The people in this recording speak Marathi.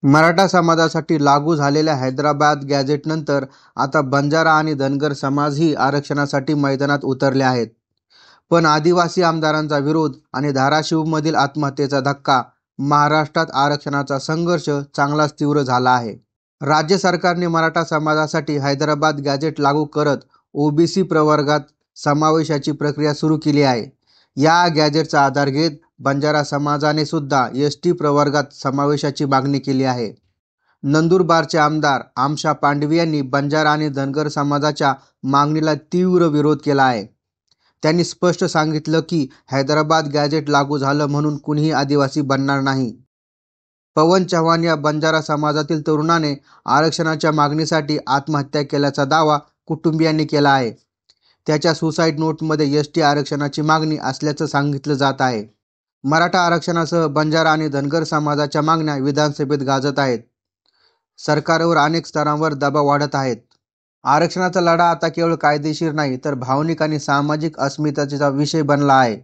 मराठा समाजासाठी लागू झालेल्या हैदराबाद गॅझेटनंतर आता बंजारा आणि धनगर समाजही आरक्षणासाठी मैदानात उतरले आहेत. पण आदिवासी आमदारांचा विरोध आणि धाराशिवमधील आत्महत्येचा धक्का महाराष्ट्रात आरक्षणाचा संघर्ष चांगलाच तीव्र झाला आहे. राज्य सरकारने मराठा समाजासाठी हैदराबाद गॅझेट लागू करत ओबीसी प्रवर्गात समावेशाची प्रक्रिया सुरू केली आहे. या गॅझेटचा आधार घेत बंजारा समाजाने सुद्धा एसटी प्रवर्गात समावेशाची मागणी केली आहे. नंदुरबारचे आमदार आमशा पांडवी यांनी बंजारा आणि धनगर समाजाच्या मागणीला तीव्र विरोध केला आहे. त्यांनी स्पष्ट सांगितलं की हैदराबाद गॅझेट लागू झालं म्हणून कुणीही आदिवासी बनणार नाही. पवन चव्हाण या बंजारा समाजातील तरुणाने आरक्षणाच्या मागणीसाठी आत्महत्या केल्याचा दावा कुटुंबियांनी केला आहे. त्याच्या सुसाईड नोटमध्ये एसटी आरक्षणाची मागणी असल्याचं सांगितलं जात आहे. मराठा आरक्षणासह बंजारा आणि धनगर समाजाच्या मागण्या विधानसभेत गाजत आहेत. सरकारवर अनेक स्तरांवर दबाव वाढत आहेत. आरक्षणाचा लढा आता केवळ कायदेशीर नाही तर भावनिक आणि सामाजिक अस्मितेचा विषय बनला आहे.